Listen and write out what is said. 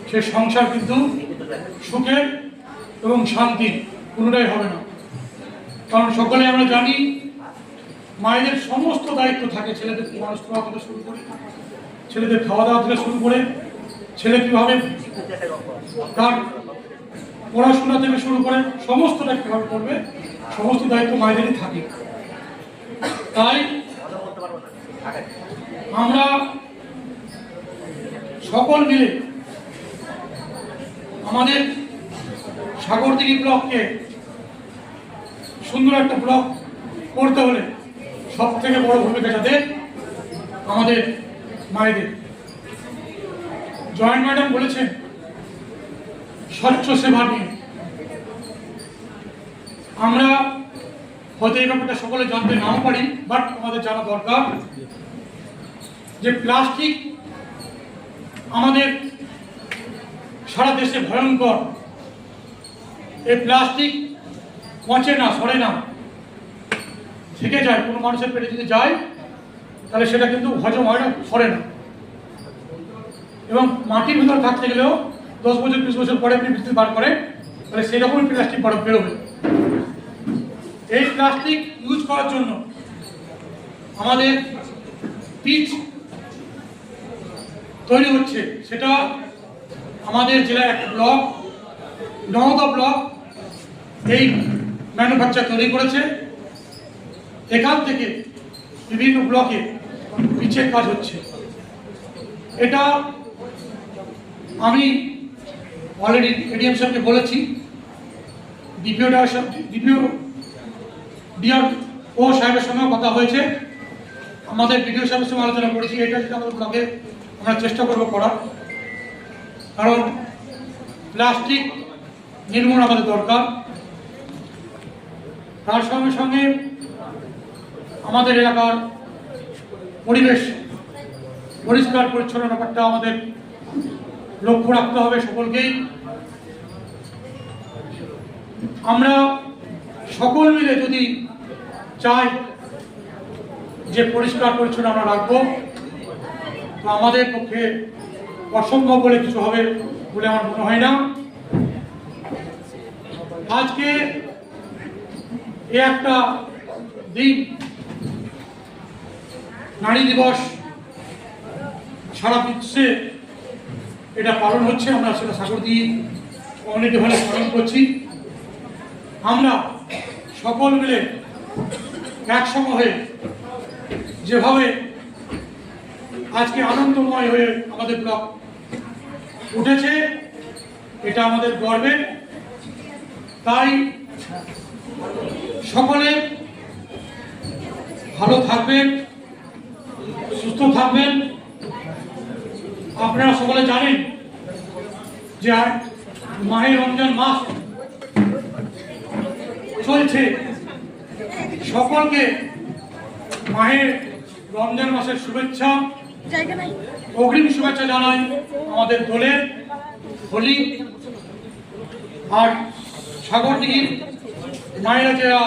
সে সংসার কিন্তু সুখের এবং শান্তির কোনোটাই হবে না। কারণ সকলে আমরা জানি মায়েদের সমস্ত দায়িত্ব থাকে, ছেলেদের মানুষ করা থেকে শুরু করে, ছেলেদের খাওয়া দাওয়া থেকে শুরু করে, ছেলে কীভাবে তার পড়াশোনা থেকে শুরু করে সমস্তটা কীভাবে করবে, সমস্ত দায়িত্ব মায়েদেরই থাকে। তাই আমরা সকল মিলে আমাদের সাগরদিঘি ব্লককে সুন্দর একটা ব্লক করতে হলে সব থেকে বড় ভূমিকা যাদের আমাদের মায়েদের। জয়েন্ট ম্যাডাম বলেছেন স্বচ্ছ সেবা নিয়ে। আমরা হয়তো এই ব্যাপারটা সকলে জানতে নাও পারি, বাট আমাদের জানা দরকার যে প্লাস্টিক আমাদের সারা দেশে ভয়ঙ্কর। এই প্লাস্টিক পচে না, সরে না, থেকে যায়। কোনো মানুষের পেটে যদি যায় তাহলে সেটা কিন্তু হজম হয় না, সরে না। এবং মাটির ভিতরে থাকতে গেলেও 10 বছর 20 বছর পরে আপনি বৃষ্টি বার করে তাহলে সেরকমই প্লাস্টিক বেরোবে। এই প্লাস্টিক ইউজ করার জন্য আমাদের পিচ তৈরি হচ্ছে, সেটা আমাদের জেলার একটা ব্লক, নওদা ব্লক, এই ম্যানুফ্যাকচার তৈরি করেছে। এখান থেকে বিভিন্ন ব্লকে পিচের কাজ হচ্ছে। এটা আমি অলরেডি এডিএম সাহেবকে বলেছি, ডিপিও ডিআরও সাহেবের সঙ্গে কথা হয়েছে, আমাদের বিডিও সাহেবের সঙ্গে আলোচনা করেছি। এটা যদি আমাদের ব্লকে আমরা চেষ্টা করবো করার, কারণ প্লাস্টিক নির্মূল আমাদের দরকার। তার সঙ্গে সঙ্গে আমাদের এলাকার পরিবেশ পরিষ্কার পরিচ্ছন্ন ব্যাপারটা আমাদের লক্ষ্য রাখতে হবে সকলকেই। আমরা সকল মিলে যদি চাই যে পরিষ্কার পরিচ্ছন্ন আমরা রাখবো, তো আমাদের পক্ষে অসম্ভব বলে কিছু হবে বলে আমার মনে হয় না। আজকে এ একটা দিন, নারী দিবস, সারা বিশ্বে এটা পালন হচ্ছে। আমরা সেটা সাগরদিঘি কমিউনিটি হলে পালন করছি। আমরা সকল মিলে একসঙ্গে হয়ে যেভাবে আজকে আনন্দময় হয়ে আমাদের ব্লক উঠেছে, এটা আমাদের গর্বের। তাই সকলে ভালো থাকবেন, সুস্থ থাকবেন। আপনারা সকলে জানেন যে মাহে রমজান মাস চলছে। সকলকে মাহে রমজান মাসের শুভেচ্ছা, অগ্রিম শুভেচ্ছা জানাই আমাদের দলের হোলি। আর সাগরদিঘির মায়েরা যারা